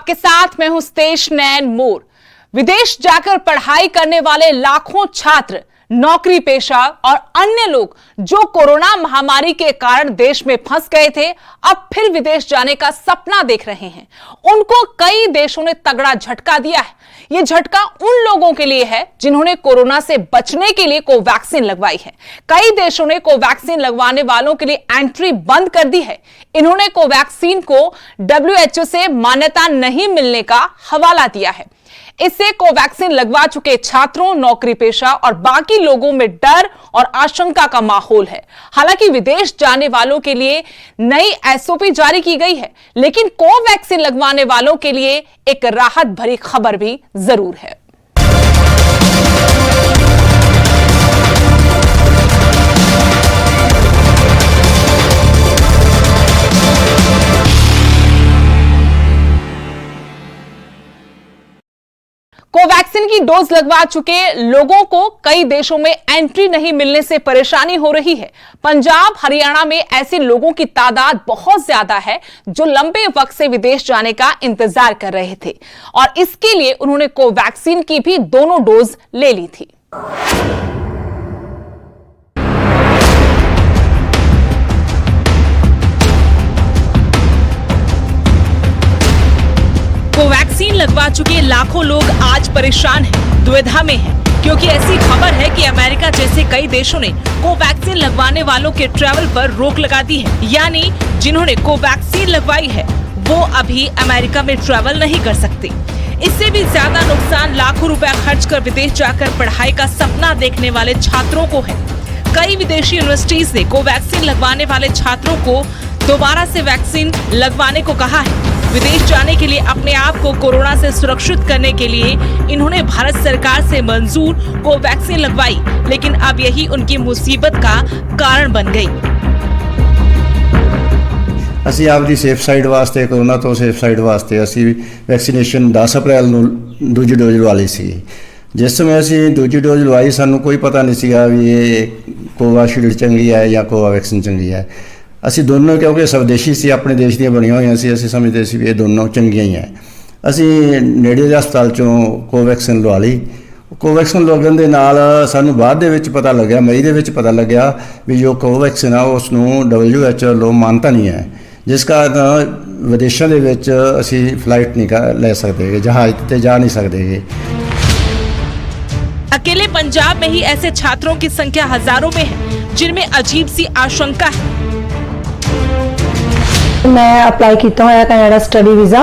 आपके साथ मैं हूं स्तेश नैन मोर। विदेश जाकर पढ़ाई करने वाले लाखों छात्र, नौकरी पेशा और अन्य लोग जो कोरोना महामारी के कारण देश में फंस गए थे, अब फिर विदेश जाने का सपना देख रहे हैं। उनको कई देशों ने तगड़ा झटका दिया है। यह झटका उन लोगों के लिए है जिन्होंने कोरोना से बचने के लिए कोवैक्सीन लगवाई है। कई देशों ने कोवैक्सीन लगवाने वालों के लिए एंट्री बंद कर दी है। इन्होंने कोवैक्सीन को WHO से मान्यता नहीं मिलने का हवाला दिया है। इससे कोवैक्सीन लगवा चुके छात्रों, नौकरी पेशा और बाकी लोगों में डर और आशंका का माहौल है। हालांकि विदेश जाने वालों के लिए नई SOP जारी की गई है, लेकिन कोवैक्सीन लगवाने वालों के लिए एक राहत भरी खबर भी जरूर है। कोवैक्सीन की डोज लगवा चुके लोगों को कई देशों में एंट्री नहीं मिलने से परेशानी हो रही है। पंजाब, हरियाणा में ऐसे लोगों की तादाद बहुत ज्यादा है जो लंबे वक्त से विदेश जाने का इंतजार कर रहे थे और इसके लिए उन्होंने कोवैक्सीन की भी दोनों डोज ले ली थी। कोवैक्सीन लगवा चुके लाखों लोग आज परेशान हैं, दुविधा में हैं, क्योंकि ऐसी खबर है कि अमेरिका जैसे कई देशों ने कोवैक्सीन लगवाने वालों के ट्रैवल पर रोक लगा दी है। यानी जिन्होंने कोवैक्सीन लगवाई है वो अभी अमेरिका में ट्रैवल नहीं कर सकते। इससे भी ज्यादा नुकसान लाखों रुपए खर्च कर विदेश जाकर पढ़ाई का सपना देखने वाले छात्रों को है। कई विदेशी यूनिवर्सिटीज ने कोवैक्सीन लगवाने वाले छात्रों को दोबारा से वैक्सीन लगवाने को कहा है। विदेश जाने के लिए अपने आप को कोरोना से सुरक्षित करने के लिए इन्होंने भारत सरकार से मंजूर कोवैक्सीन लगवाई, लेकिन अब यही उनकी मुसीबत का कारण बन गई। ਅਸੀਂ ਆਪਦੀ ਸੇਫ ਸਾਈਡ ਵਾਸਤੇ, ਕੋਰੋਨਾ ਤੋਂ ਸੇਫ ਸਾਈਡ ਵਾਸਤੇ ਅਸੀਂ ਵੈਕਸੀਨੇਸ਼ਨ 10 ਅਪ੍ਰੈਲ ਨੂੰ ਦੂਜੀ ਡੋਜ਼ ਲਵਾ ਲਈ ਸੀ। ਜਿਸ ਸਮੇਂ ਅਸੀਂ ਦੂਜੀ ਡੋਜ਼ ਲਵਾਈ, ਸਾਨੂੰ ਕੋਈ ਪਤਾ ਨਹੀਂ ਸੀਗਾ ਵੀ ਇਹ ਕੋਵਾਸ਼ੀਲਡ ਚੰਗੀ ਹੈ ਜਾਂ ਕੋਵੈਕਸੀਨ ਚੰਗੀ ਹੈ। ਅਸੀਂ ਦੋਨੋਂ, ਕਿਉਂਕਿ ਸਵਦੇਸ਼ੀ ਸੀ, ਆਪਣੇ ਦੇਸ਼ ਦੀਆਂ ਬਣੀਆਂ ਹੋਈਆਂ ਸੀ, ਅਸੀਂ ਸਮਝਦੇ ਸੀ ਵੀ ਇਹ ਦੋਨੋਂ ਚੰਗੀਆਂ ਹੀ ਹੈ। ਅਸੀਂ ਨੇੜੇ ਦੇ ਹਸਪਤਾਲ 'ਚੋਂ ਕੋਵੈਕਸੀਨ ਲਵਾ ਲਈ। ਕੋਵੈਕਸੀਨ ਲਗਾਉਣ ਦੇ ਨਾਲ ਸਾਨੂੰ ਬਾਅਦ ਦੇ ਵਿੱਚ ਪਤਾ ਲੱਗਿਆ, ਮਈ ਦੇ ਵਿੱਚ ਪਤਾ ਲੱਗਿਆ ਵੀ ਜੋ ਕੋਵੈਕਸੀਨ ਆ ਉਸ ਨੂੰ WHO ਵੱਲੋਂ ਮਾਨਤਾ ਨਹੀਂ ਹੈ, ਜਿਸ ਕਾਰਨ ਵਿਦੇਸ਼ਾਂ ਦੇ ਵਿੱਚ ਅਸੀਂ ਫਲਾਈਟ ਨਹੀਂ ਲੈ ਸਕਦੇ, ਜਹਾਜ਼ ਤੇ ਜਾ नहीं सकते। अकेले पंजाब में ही ऐसे छात्रों की संख्या हजारों में है, जिनमें अजीब सी आशंका है। मैं अप्लाई किया होया कनाडा स्टडी वीज़ा।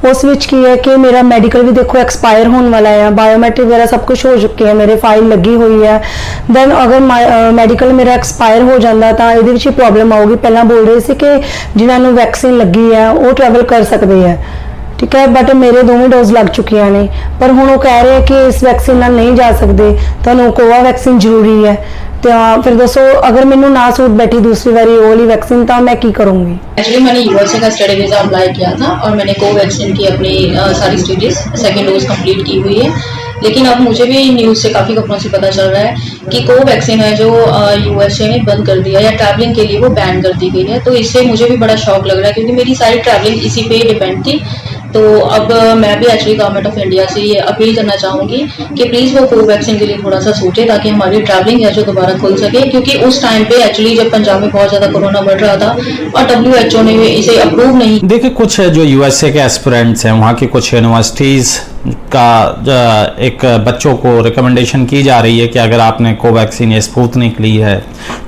उस विच की है कि मेरा मैडिकल भी देखो एक्सपायर होने वाला है, बायोमैट्रिक वगैरह सब कुछ हो चुके हैं, मेरे फाइल लगी हुई है। दैन अगर मैडिकल मेरा एक्सपायर हो जाता तो ये प्रॉब्लम आऊगी। पहला बोल रहे थे कि जिन्होंने वैक्सीन लगी है वो ट्रैवल कर सकते हैं, ठीक है, बट मेरे दोवें डोज लग चुकी ने, पर हुण वो कह रहे हैं कि इस वैक्सीन नाल नहीं जा सकते, तो कोवा वैक्सीन जरूरी है। तो फिर दसो, अगर मैनू ना सूट बैठी दूसरी बारी वो वाली वैक्सीन तो मैं की करूँगी। एक्चुअली मैंने USA का स्टडी वीज़ा अप्लाई किया था और मैंने कोवैक्सीन की अपनी सारी स्टेजेस सेकेंड डोज कंप्लीट की हुई है। लेकिन अब मुझे भी न्यूज़ से काफ़ी खबरों से पता चल रहा है कि कोवैक्सीन है जो USA ने बंद कर दिया या ट्रैवलिंग के लिए वो बैन कर दी गई है। तो इससे मुझे भी बड़ा शौक लग रहा है, क्योंकि मेरी सारी ट्रैवलिंग इसी पे डिपेंड थी। तो अब मैं भी एक्चुअली गवर्नमेंट ऑफ इंडिया से ये अपील करना चाहूँगी कि प्लीज़ वो कोवैक्सीन के लिए थोड़ा सा सोचे, ताकि हमारी ट्रैवलिंग है जो दोबारा खुल सके। क्योंकि उस टाइम पे एक्चुअली जब पंजाब में बहुत ज़्यादा कोरोना बढ़ रहा था और WHO ने इसे अप्रूव नहीं। देखिए, कुछ जो USA के एस्पिरेंट्स हैं, वहाँ की कुछ यूनिवर्सिटीज़ का एक बच्चों को रिकमेंडेशन की जा रही है कि अगर आपने कोवैक्सीन या स्पुतनिक ली है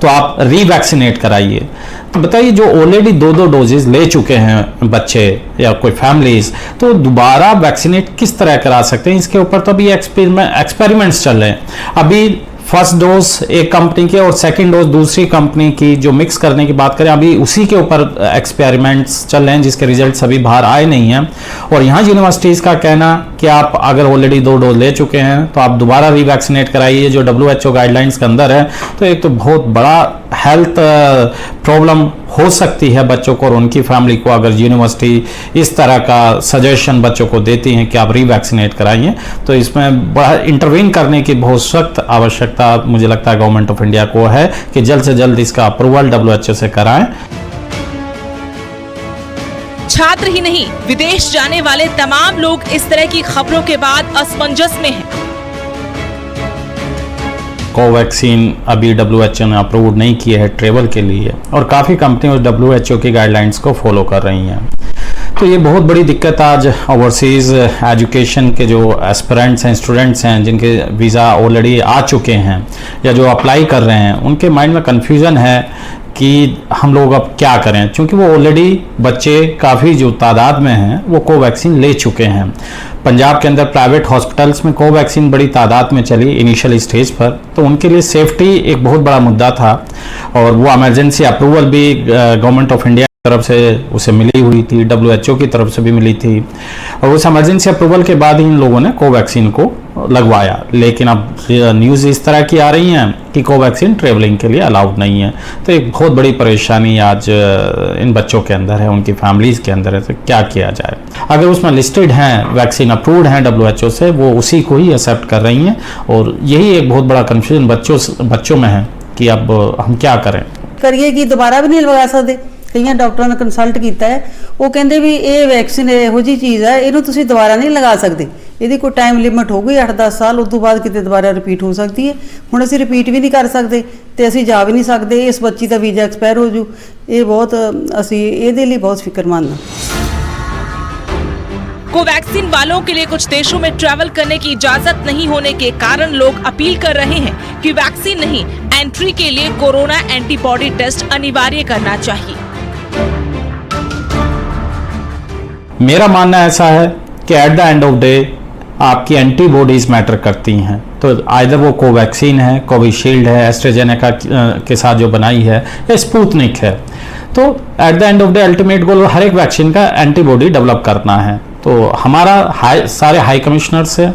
तो आप रीवैक्सीनेट कराइए। तो बताइए, जो ऑलरेडी 2 डोजेज ले चुके हैं बच्चे या कोई फैमिलीज, तो दोबारा वैक्सीनेट किस तरह करा सकते हैं? इसके ऊपर तो अभी एक्सपेरिमेंट्स चल रहे हैं। अभी फर्स्ट डोज एक कंपनी के और सेकंड डोज दूसरी कंपनी की जो मिक्स करने की बात करें, अभी उसी के ऊपर एक्सपेरिमेंट्स चल रहे हैं, जिसके रिजल्ट्स अभी बाहर आए नहीं हैं। और यहाँ यूनिवर्सिटीज़ का कहना कि आप अगर ऑलरेडी 2 डोज ले चुके हैं तो आप दोबारा रीवैक्सीनेट कराइए, जो WHO गाइडलाइंस के अंदर है। तो एक तो बहुत बड़ा हेल्थ प्रॉब्लम हो सकती है बच्चों को और उनकी फैमिली को, अगर यूनिवर्सिटी इस तरह का सजेशन बच्चों को देती हैं कि आप रीवैक्सीनेट कराइए। तो इसमें बड़ा इंटरवीन करने की बहुत सख्त आवश्यकता मुझे लगता है गवर्नमेंट ऑफ इंडिया को है कि जल्द से जल्द इसका अप्रूवल WHO से कराएं। छात्र ही नहीं, विदेश जाने वाले तमाम लोग इस तरह की खबरों के बाद असमंजस में हैं। कोवैक्सीन अभी WHO ने अप्रूव नहीं किया है ट्रेवल के लिए, और काफ़ी कंपनी उस WHO की गाइडलाइंस को फॉलो कर रही हैं। तो ये बहुत बड़ी दिक्कत आज ओवरसीज़ एजुकेशन के जो एस्पिरेंट्स हैं, स्टूडेंट्स हैं, जिनके वीज़ा ऑलरेडी आ चुके हैं या जो अप्लाई कर रहे हैं, उनके माइंड में कन्फ्यूज़न है कि हम लोग अब क्या करें, क्योंकि वो ऑलरेडी बच्चे काफ़ी जो तादाद में हैं वो कोवैक्सीन ले चुके हैं। पंजाब के अंदर प्राइवेट हॉस्पिटल्स में कोवैक्सीन बड़ी तादाद में चली इनिशियल स्टेज पर, तो उनके लिए सेफ्टी एक बहुत बड़ा मुद्दा था, और वो इमरजेंसी अप्रूवल भी गवर्नमेंट ऑफ इंडिया तरफ से उसे मिली हुई थी, WHO की तरफ से भी मिली थी, और उस इमरजेंसी अप्रूवल के बाद ही इन लोगों ने कोवैक्सीन को लगवाया। लेकिन अब न्यूज़ इस तरह की आ रही हैं कि कोवैक्सीन ट्रेवलिंग के लिए अलाउड नहीं है। तो एक बहुत बड़ी परेशानी आज इन बच्चों के अंदर है, उनकी फैमिलीज़ के अंदर है। तो क्या किया जाए? अगर उसमें लिस्टेड हैं, वैक्सीन अप्रूव्ड हैं WHO से, वो उसी को ही एक्सेप्ट कर रही हैं, और यही एक बहुत बड़ा कन्फ्यूजन बच्चों में है कि अब हम क्या करें। करिए कि दोबारा भी नहीं लगा सकते। कई डॉक्टरों ने कंसल्ट किया है, वो कहते भी ये वैक्सीन ਇਹੋ ਜਿਹੀ चीज़ है, ਇਹਨੂੰ ਤੁਸੀਂ ਦੁਬਾਰਾ नहीं लगा सकते, ਇਹਦੀ ਕੋਈ ਟਾਈਮ ਲਿਮਟ ਹੋ ਗਈ 8-10 ਸਾਲ, ਉਸ ਤੋਂ ਬਾਅਦ ਕਿਤੇ ਦੁਬਾਰਾ ਰਿਪੀਟ ਹੋ ਸਕਦੀ ਹੈ। ਹੁਣ ਅਸੀਂ ਰਿਪੀਟ ਵੀ ਨਹੀਂ ਕਰ ਸਕਦੇ ਤੇ ਅਸੀਂ ਜਾ ਵੀ ਨਹੀਂ ਸਕਦੇ, ਇਸ ਬੱਚੀ ਦਾ ਵੀਜ਼ਾ ਐਕਸਪਾਇਰ ਹੋ ਜੂ। ਇਹ ਬਹੁਤ ਅਸੀਂ ਇਹਦੇ ਲਈ बहुत फिक्रमंद ਹਾਂ। कोवैक्सीन वालों के लिए कुछ देशों में ट्रैवल करने की इजाजत नहीं होने के कारण लोग अपील कर रहे हैं कि वैक्सीन नहीं, एंट्री के लिए कोरोना एंटीबॉडी टेस्ट अनिवार्य करना चाहिए। मेरा मानना ऐसा है कि eight the end of day आपकी एंटीबॉडीज मैटर करती हैं। तो आइदर वो कोवैक्सीन है, कोविशील्ड है, एस्ट्राजेनेका के साथ जो बनाई है, या स्पुतनिक है। तो at the end of day ultimate goal हर एक वैक्सीन का एंटीबॉडी डेवलप करना है। तो हमारा सारे हाई कमिश्नर से,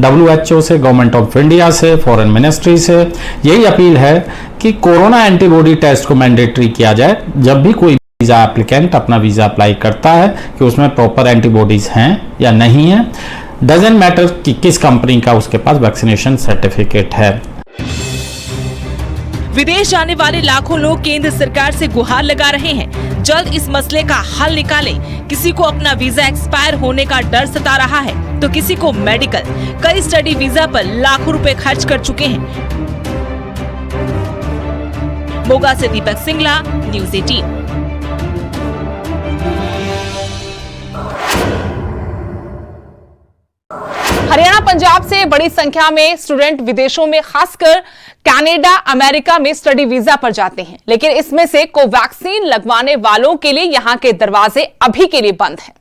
WHO से, गवर्नमेंट ऑफ इंडिया से, फॉरेन मिनिस्ट्री से यही अपील है कि कोरोना एंटीबॉडी टेस्ट को मैंडेटरी किया जाए जब भी कोई वीज़ा एप्लीकेंट अपना वीज़ा अप्लाई करता है, कि उसमें प्रॉपर एंटीबॉडीज हैं या नहीं है। डजेंट मैटर कि किस कंपनी का उसके पास वैक्सीनेशन सर्टिफिकेट है। विदेश जाने वाले लाखों लोग केंद्र सरकार से गुहार लगा रहे हैं, जल्द इस मसले का हल निकालें। किसी को अपना वीजा एक्सपायर होने का डर सता रहा है, तो किसी को मेडिकल, कई स्टडी वीजा पर लाखों रुपए खर्च कर चुके हैं। मोगा से दीपक सिंगला, न्यूज़ 18। हरियाणा पंजाब से बड़ी संख्या में स्टूडेंट विदेशों में, खासकर कनाडा, अमेरिका में स्टडी वीजा पर जाते हैं, लेकिन इसमें से कोवैक्सीन लगवाने वालों के लिए यहां के दरवाजे अभी के लिए बंद हैं।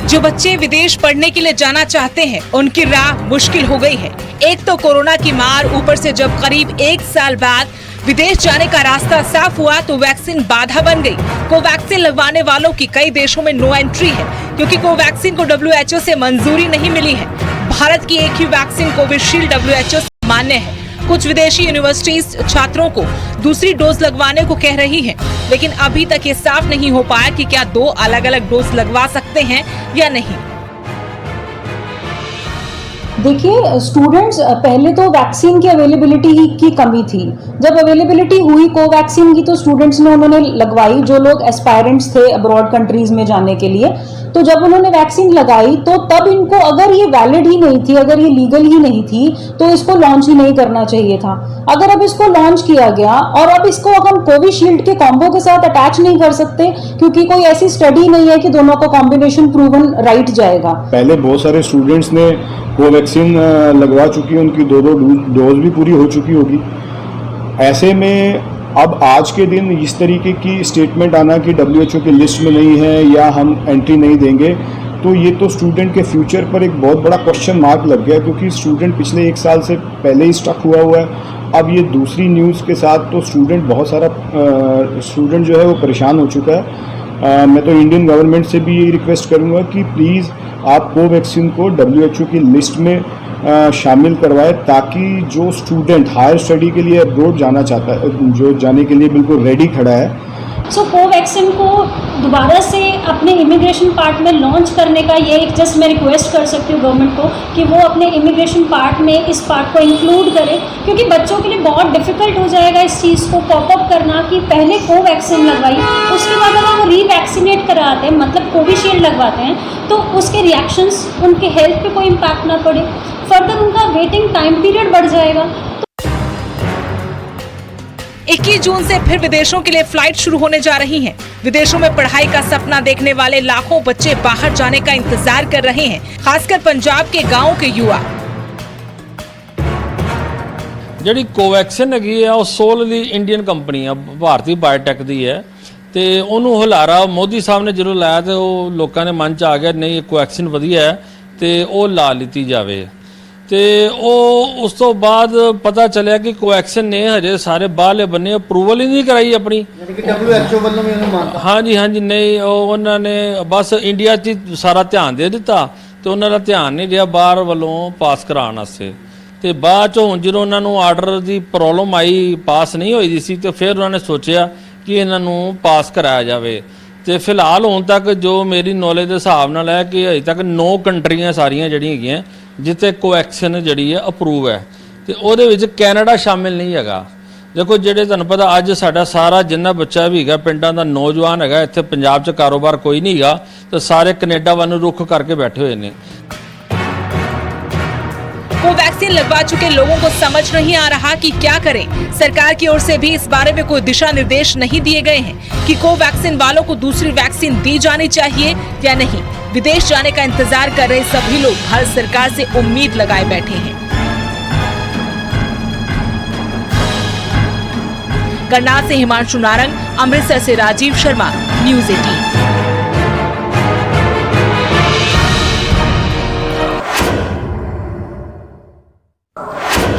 जो बच्चे विदेश पढ़ने के लिए जाना चाहते हैं, उनकी राह मुश्किल हो गई है। एक तो कोरोना की मार, ऊपर से जब करीब 1 साल बाद विदेश जाने का रास्ता साफ हुआ तो वैक्सीन बाधा बन गई। कोवैक्सीन लगवाने वालों की कई देशों में नो एंट्री है, क्योंकि कोवैक्सीन को WHO से मंजूरी नहीं मिली है। भारत की एक ही वैक्सीन कोविशील्ड WHO से मान्य है। कुछ विदेशी यूनिवर्सिटीज छात्रों को दूसरी डोज लगवाने को कह रही हैं, लेकिन अभी तक ये साफ नहीं हो पाया कि क्या 2 अलग-अलग डोज लगवा सकते हैं या नहीं। देखिए, स्टूडेंट्स पहले तो वैक्सीन की अवेलेबिलिटी की कमी थी। जब अवेलेबिलिटी हुई कोवैक्सीन की तो स्टूडेंट्स ने उन्होंने लगवाई, जो लोग एस्पायरेंट्स थे अब्रॉड कंट्रीज में जाने के लिए। तो जब उन्होंने वैक्सीन लगाई तो तब इनको, अगर ये वैलिड ही नहीं थी, अगर ये लीगल ही नहीं थी, तो इसको लॉन्च ही नहीं करना चाहिए था। अगर अब इसको लॉन्च किया गया और अब इसको हम कोविशील्ड के कॉम्बो के साथ अटैच नहीं कर सकते, क्योंकि कोई ऐसी स्टडी नहीं है कि दोनों का कॉम्बिनेशन प्रूवन राइट जाएगा। पहले बहुत सारे स्टूडेंट्स ने कोवैक्सीन लगवा चुकी है, उनकी 2 डोज भी पूरी हो चुकी होगी। ऐसे में अब आज के दिन इस तरीके की स्टेटमेंट आना कि WHO की लिस्ट में नहीं है या हम एंट्री नहीं देंगे, तो ये तो स्टूडेंट के फ्यूचर पर एक बहुत बड़ा क्वेश्चन मार्क लग गया, क्योंकि स्टूडेंट पिछले 1 साल से पहले ही स्टक हुआ है। अब ये दूसरी न्यूज़ के साथ तो स्टूडेंट, बहुत सारा स्टूडेंट जो है वो परेशान हो चुका है। मैं तो इंडियन गवर्नमेंट से भी ये रिक्वेस्ट करूँगा कि प्लीज़ आप कोवैक्सीन को WHO की लिस्ट में शामिल करवाए, ताकि जो स्टूडेंट हायर स्टडी के लिए अब्रॉड जाना चाहता है, जो जाने के लिए बिल्कुल रेडी खड़ा है, सो कोवैक्सीन को दोबारा से अपने इमिग्रेशन पार्ट में लॉन्च करने का ये एक जस्ट मैं रिक्वेस्ट कर सकती हूँ गवर्नमेंट को कि वो अपने इमिग्रेशन पार्ट में इस पार्ट को इंक्लूड करें, क्योंकि बच्चों के लिए बहुत डिफिकल्ट हो जाएगा इस चीज़ को पॉप अप करना कि पहले कोवैक्सीन लगवाई, उसके बाद अगर वो रीवैक्सीनेट कराते हैं मतलब कोविशील्ड लगवाते हैं तो उसके रिएक्शंस उनके हेल्थ पे कोई इम्पैक्ट ना पड़े, फर्दर उनका वेटिंग टाइम पीरियड बढ़ जाएगा। 21 जून से फिर विदेशों के लिए फ्लाइट शुरू होने जा रही हैं। विदेशों में पढ़ाई का सपना देखने वाले लाखों बच्चे बाहर जाने का इंतजार कर रहे हैं, खासकर पंजाब के गांवों के युवा। ਜਿਹੜੀ ਕੋਵੈਕਸਿਨ ਹੈਗੀ ਆ ਉਹ ਸੋਲਲੀ ਇੰਡੀਅਨ ਕੰਪਨੀ ਆ, ਭਾਰਤੀ ਬਾਇਓਟੈਕ ਦੀ ਹੈ ਤੇ ਉਹਨੂੰ ਹੁਲਾਰਾ ਮੋਦੀ ਸਾਹਿਬ ਨੇ ਜਦੋਂ ਲਾਇਆ ਤੇ ਉਹ ਲੋਕਾਂ ਦੇ ਮਨ 'ਚ ਆ ਗਿਆ ਨਹੀਂ ਇਹ ਕੋਵੈਕਸਿਨ ਵਧੀਆ ਹੈ ਤੇ ਉਹ ਲਾ ਲਿੱਤੀ ਜਾਵੇ ਤੇ ਉਹ ਉਸ ਤੋਂ ਬਾਅਦ ਪਤਾ ਚੱਲਿਆ ਕਿ ਕੋਵੈਕਸਿਨ ਨੇ ਹਜੇ ਸਾਰੇ ਬਾਹਰਲੇ ਬੰਨੇ ਅਪਰੂਵਲ ਹੀ ਨਹੀਂ ਕਰਾਈ ਆਪਣੀ, ਯਾਨੀ ਕਿ WHO ਵੱਲੋਂ ਵੀ ਉਹਨੂੰ ਮੰਨਤਾ। ਹਾਂਜੀ ਹਾਂਜੀ ਨਹੀਂ ਉਹ ਉਹਨਾਂ ਨੇ ਬਸ ਇੰਡੀਆ 'ਚ ਸਾਰਾ ਧਿਆਨ ਦੇ ਦਿੱਤਾ ਤੇ ਉਹਨਾਂ ਦਾ ਧਿਆਨ ਨਹੀਂ ਰਿਹਾ ਬਾਹਰ ਵੱਲੋਂ ਪਾਸ ਕਰਾਉਣ ਵਾਸਤੇ ਤੇ ਬਾਅਦ 'ਚ ਹੁਣ ਜਦੋਂ ਉਹਨਾਂ ਨੂੰ ਆਰਡਰ ਦੀ ਪ੍ਰੋਬਲਮ ਆਈ ਪਾਸ ਨਹੀਂ ਹੋਈ ਦੀ ਸੀ ਤੇ ਫਿਰ ਉਹਨਾਂ ਨੇ ਸੋਚਿਆ ਕਿ ਇਹਨਾਂ ਨੂੰ ਪਾਸ ਕਰਾਇਆ ਜਾਵੇ ਤੇ ਫਿਲਹਾਲ ਹੁਣ ਤੱਕ ਜੋ ਮੇਰੀ ਨੌਲੇਜ ਦੇ ਹਿਸਾਬ ਨਾਲ ਹੈ ਕਿ ਅਜੇ ਤੱਕ 9 ਕੰਟਰੀਆਂ ਸਾਰੀਆਂ ਜਿਹੜੀਆਂ ਹੈਗੀਆਂ ਜਿੱਥੇ ਕੋਵੈਕਸਿਨ ਜਿਹੜੀ ਹੈ ਅਪਰੂਵ ਹੈ ਤੇ ਉਹਦੇ ਵਿੱਚ ਕੈਨੇਡਾ ਸ਼ਾਮਿਲ ਨਹੀਂ ਹੈਗਾ। ਦੇਖੋ ਜਿਹੜੇ ਤੁਹਾਨੂੰ ਪਤਾ ਅੱਜ ਸਾਡਾ ਸਾਰਾ ਜਿੰਨਾ ਬੱਚਾ ਵੀ ਹੈਗਾ ਪਿੰਡਾਂ ਦਾ ਨੌਜਵਾਨ ਹੈਗਾ ਇੱਥੇ ਪੰਜਾਬ 'ਚ ਕਾਰੋਬਾਰ ਕੋਈ ਨਹੀਂ ਹੈਗਾ ਤੇ ਸਾਰੇ ਕੈਨੇਡਾ ਵੱਲ ਨੂੰ ਰੁੱਖ ਕਰਕੇ ਬੈਠੇ ਹੋਏ ਨੇ। कोवैक्सीन लगवा चुके लोगों को समझ नहीं आ रहा कि क्या करें। सरकार की ओर से भी इस बारे में कोई दिशा निर्देश नहीं दिए गए हैं कि कोवैक्सीन वालों को दूसरी वैक्सीन दी जानी चाहिए या नहीं। विदेश जाने का इंतजार कर रहे सभी लोग भारत सरकार से उम्मीद लगाए बैठे हैं। करनाल से हिमांशु नारंग, अमृतसर से राजीव शर्मा, न्यूज़ 18।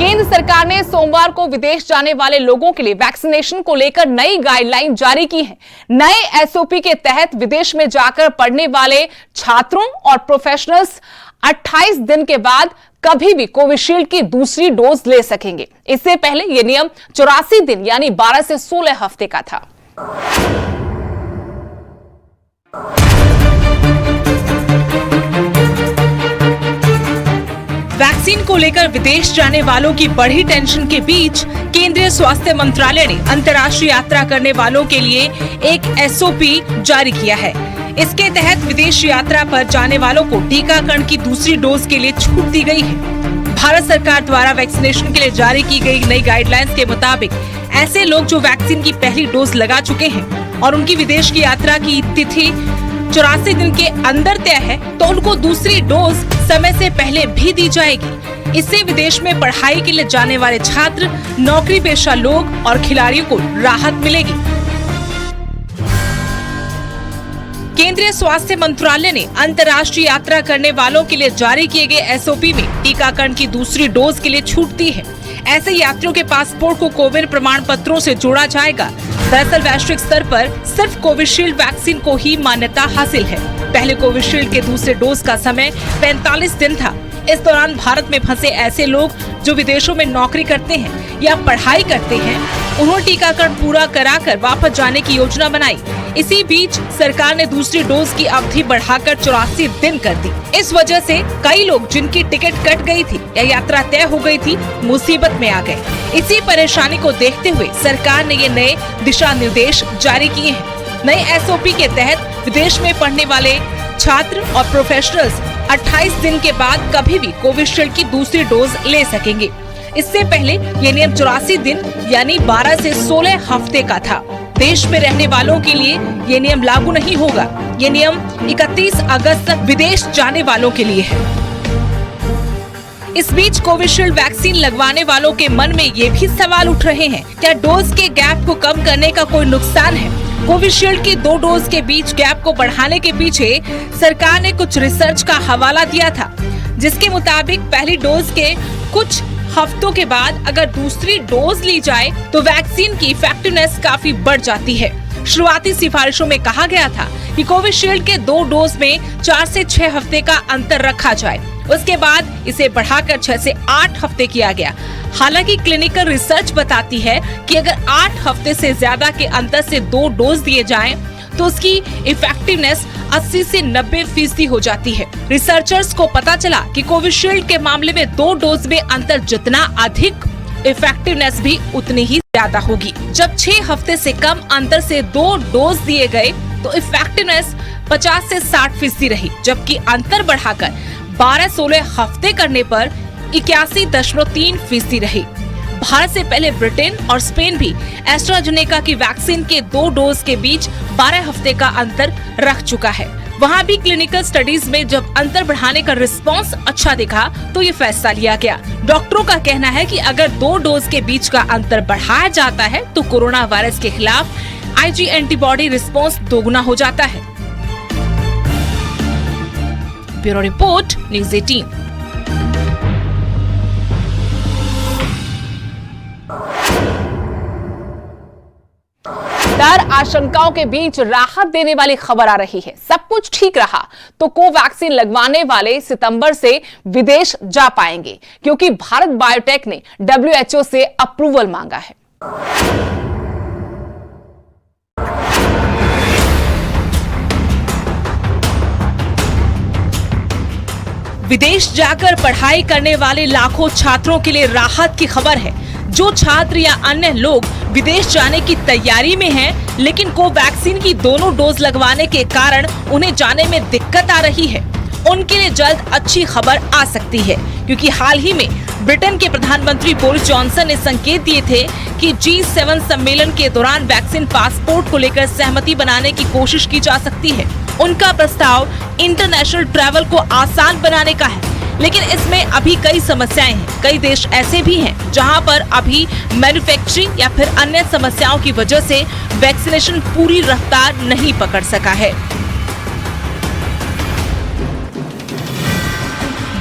केंद्र सरकार ने सोमवार को विदेश जाने वाले लोगों के लिए वैक्सीनेशन को लेकर नई गाइडलाइन जारी की है। नए एसओपी के तहत विदेश में जाकर पढ़ने वाले छात्रों और प्रोफेशनल्स 28 दिन के बाद कभी भी कोविशील्ड की दूसरी डोज ले सकेंगे। इससे पहले यह नियम 84 दिन यानी 12 से 16 हफ्ते का था। वैक्सीन को लेकर विदेश जाने वालों की बढ़ी टेंशन के बीच केंद्रीय स्वास्थ्य मंत्रालय ने अंतर्राष्ट्रीय यात्रा करने वालों के लिए एक एसओपी जारी किया है। इसके तहत विदेश यात्रा पर जाने वालों को टीकाकरण की दूसरी डोज के लिए छूट दी गई है। भारत सरकार द्वारा वैक्सीनेशन के लिए जारी की गई नई गाइडलाइंस के मुताबिक ऐसे लोग जो वैक्सीन की पहली डोज लगा चुके हैं और उनकी विदेश की यात्रा की तिथि 84 दिन के अंदर तय है तो उनको दूसरी डोज समय से पहले भी दी जाएगी। इससे विदेश में पढ़ाई के लिए जाने वाले छात्र, नौकरी पेशा लोग और खिलाड़ियों को राहत मिलेगी। केंद्रीय स्वास्थ्य मंत्रालय ने अंतर्राष्ट्रीय यात्रा करने वालों के लिए जारी किए गए एसओपी में टीकाकरण की दूसरी डोज के लिए छूट दी है। ऐसे यात्रियों के पासपोर्ट को कोविड प्रमाण पत्रों से जोड़ा जाएगा। दरअसल वैश्विक स्तर पर सिर्फ कोविशील्ड वैक्सीन को ही मान्यता हासिल है। पहले कोविशील्ड के दूसरे डोज का समय 45 दिन था। इस दौरान भारत में फंसे ऐसे लोग जो विदेशों में नौकरी करते हैं या पढ़ाई करते हैं, उन्होंने टीकाकरण पूरा कराकर वापस जाने की योजना बनाई। इसी बीच सरकार ने दूसरी डोज की अवधि बढ़ाकर 84 दिन कर दी। इस वजह से कई लोग जिनकी टिकट कट गई थी या यात्रा तय हो गई थी, मुसीबत में आ गए। इसी परेशानी को देखते हुए सरकार ने ये नए दिशा निर्देश जारी किए हैं। नए एसओपी के तहत विदेश में पढ़ने वाले छात्र और प्रोफेशनल्स 28 दिन के बाद कभी भी कोविशील्ड की दूसरी डोज ले सकेंगे। इससे पहले ये नियम 84 दिन यानी 12 से 16 हफ्ते का था। देश में रहने वालों के लिए ये नियम लागू नहीं होगा। ये नियम 31 अगस्त तक विदेश जाने वालों के लिए है। इस बीच कोविशील्ड वैक्सीन लगवाने वालों के मन में ये भी सवाल उठ रहे हैं, क्या डोज के गैप को कम करने का कोई नुकसान है? कोविशील्ड की 2 डोज के बीच गैप को बढ़ाने के पीछे सरकार ने कुछ रिसर्च का हवाला दिया था, जिसके मुताबिक पहली डोज के कुछ हफ्तों के बाद अगर दूसरी डोज ली जाए तो वैक्सीन की इफेक्टिवनेस काफी बढ़ जाती है। शुरुआती सिफारिशों में कहा गया था कि कोविशील्ड के 2 डोज में 4 से 6 हफ्ते का अंतर रखा जाए। उसके बाद इसे बढ़ाकर 6 से 8 हफ्ते किया गया। हालांकि क्लिनिकल रिसर्च बताती है कि अगर 8 हफ्ते से ज्यादा के अंतर से 2 डोज दिए जाएं, तो उसकी इफेक्टिवनेस 80 से 90% हो जाती है। रिसर्चर्स को पता चला कि कोविशील्ड के मामले में 2 डोज में अंतर जितना अधिक, इफेक्टिवनेस भी उतनी ही ज्यादा होगी। जब 6 हफ्ते से कम अंतर से 2 डोज दिए गए तो इफेक्टिवनेस 50 से 60% रही, जबकि अंतर बढ़ाकर 12-16 हफ्ते करने पर 81.3% रही। भारत से पहले ब्रिटेन और स्पेन भी एस्ट्राजेनेका की वैक्सीन के 2 डोज के बीच 12 हफ्ते का अंतर रख चुका है। वहाँ भी क्लिनिकल स्टडीज में जब अंतर बढ़ाने का रिस्पांस अच्छा दिखा तो ये फैसला लिया गया। डॉक्टरों का कहना है कि अगर 2 डोज के बीच का अंतर बढ़ाया जाता है तो कोरोना वायरस के खिलाफ IG एंटीबॉडी रिस्पांस दोगुना हो जाता है। Bureau report, news 18। डर आशंकाओं के बीच राहत देने वाली खबर आ रही है। सब कुछ ठीक रहा तो कोवैक्सीन लगवाने वाले सितंबर से विदेश जा पाएंगे, क्योंकि भारत बायोटेक ने WHO से अप्रूवल मांगा है। विदेश जाकर पढ़ाई करने वाले लाखों छात्रों के लिए राहत की खबर है। जो छात्र या अन्य लोग विदेश जाने की तैयारी में हैं, लेकिन कोवैक्सीन की दोनों डोज लगवाने के कारण उन्हें जाने में दिक्कत आ रही है, उनके लिए जल्द अच्छी खबर आ सकती है, क्योंकि हाल ही में ब्रिटेन के प्रधानमंत्री बोरिस जॉनसन ने संकेत दिए थे कि G7 सम्मेलन के दौरान वैक्सीन पासपोर्ट को लेकर सहमति बनाने की कोशिश की जा सकती है। उनका प्रस्ताव इंटरनेशनल ट्रैवल को आसान बनाने का है, लेकिन इसमें अभी कई समस्याएं हैं। कई देश ऐसे भी हैं जहां पर अभी मैन्युफैक्चरिंग या फिर अन्य समस्याओं की वजह से वैक्सीनेशन पूरी रफ्तार नहीं पकड़ सका है।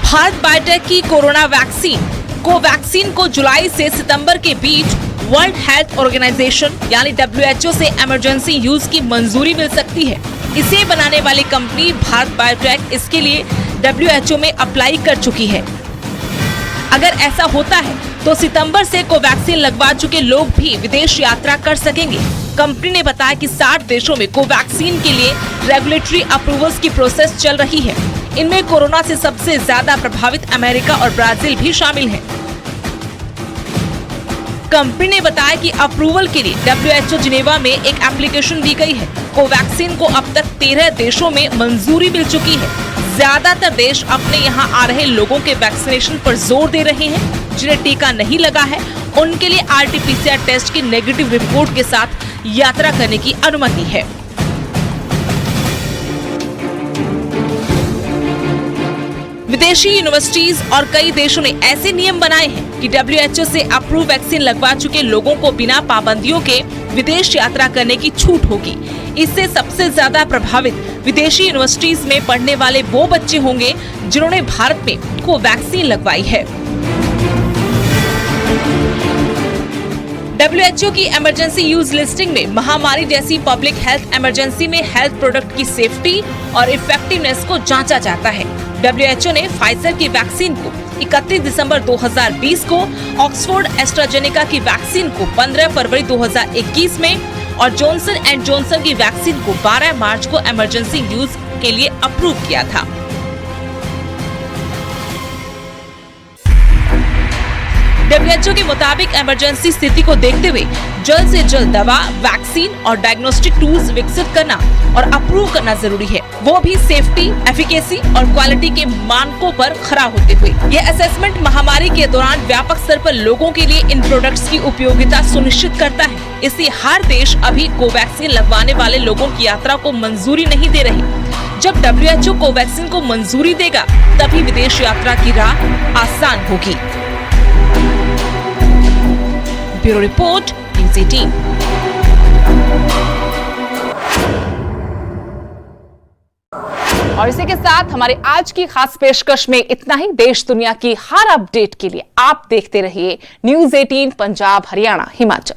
भारत बायोटेक की कोरोना वैक्सीन कोवैक्सीन को जुलाई से सितंबर के बीच वर्ल्ड हेल्थ ऑर्गेनाइजेशन यानी WHO से इमरजेंसी यूज की मंजूरी मिल सकती है। इसे बनाने वाली कंपनी भारत बायोटेक इसके लिए WHO में अप्लाई कर चुकी है। अगर ऐसा होता है तो सितंबर से कोवैक्सीन लगवा चुके लोग भी विदेश यात्रा कर सकेंगे। कंपनी ने बताया कि 60 देशों में कोवैक्सीन के लिए रेगुलेटरी अप्रूवल्स की प्रोसेस चल रही है। इनमें कोरोना से सबसे ज्यादा प्रभावित अमेरिका और ब्राजील भी शामिल हैं। कंपनी ने बताया कि अप्रूवल के लिए WHO जिनेवा में एक एप्लीकेशन दी गई है। कोवैक्सीन को अब तक 13 देशों में मंजूरी मिल चुकी है। ज्यादातर देश अपने यहाँ आ रहे लोगों के वैक्सीनेशन पर जोर दे रहे हैं। जिन्हें टीका नहीं लगा है उनके लिए RT-PCR टेस्ट की नेगेटिव रिपोर्ट के साथ यात्रा करने की अनुमति है। विदेशी यूनिवर्सिटीज और कई देशों ने ऐसे नियम बनाए हैं कि WHO से अप्रूव वैक्सीन लगवा चुके लोगों को बिना पाबंदियों के विदेश यात्रा करने की छूट होगी। इससे सबसे ज्यादा प्रभावित विदेशी यूनिवर्सिटीज में पढ़ने वाले वो बच्चे होंगे जिन्होंने भारत में कोवैक्सीन लगवाई है। WHO की इमरजेंसी यूज लिस्टिंग में महामारी जैसी पब्लिक हेल्थ इमरजेंसी में हेल्थ प्रोडक्ट की सेफ्टी और इफेक्टिवनेस को जांचा जाता है। WHO ने फाइजर की वैक्सीन को 31 दिसंबर 2020 को, ऑक्सफोर्ड एस्ट्राजेनेका की वैक्सीन को 15 फरवरी 2021 में और जॉनसन एंड जॉनसन की वैक्सीन को 12 मार्च को इमरजेंसी यूज के लिए अप्रूव किया था। WHO के मुताबिक इमरजेंसी स्थिति को देखते हुए जल्द से जल्द दवा, वैक्सीन और डायग्नोस्टिक टूल्स विकसित करना और अप्रूव करना जरूरी है, वो भी सेफ्टी, एफिकेसी और क्वालिटी के मानकों पर खरा होते हुए। ये असेसमेंट महामारी के दौरान व्यापक स्तर पर लोगों के लिए इन प्रोडक्ट्स की उपयोगिता सुनिश्चित करता है। इसलिए हर देश अभी कोवैक्सीन लगवाने वाले लोगों की यात्रा को मंजूरी नहीं दे रही। जब WHO कोवैक्सीन को मंजूरी देगा तभी विदेश यात्रा की राह आसान होगी। Bureau report, news 18। और इसी के साथ हमारे आज की खास पेशकश में इतना ही। देश दुनिया की हर अपडेट के लिए आप देखते रहिए न्यूज़ 18 पंजाब, हरियाणा, हिमाचल।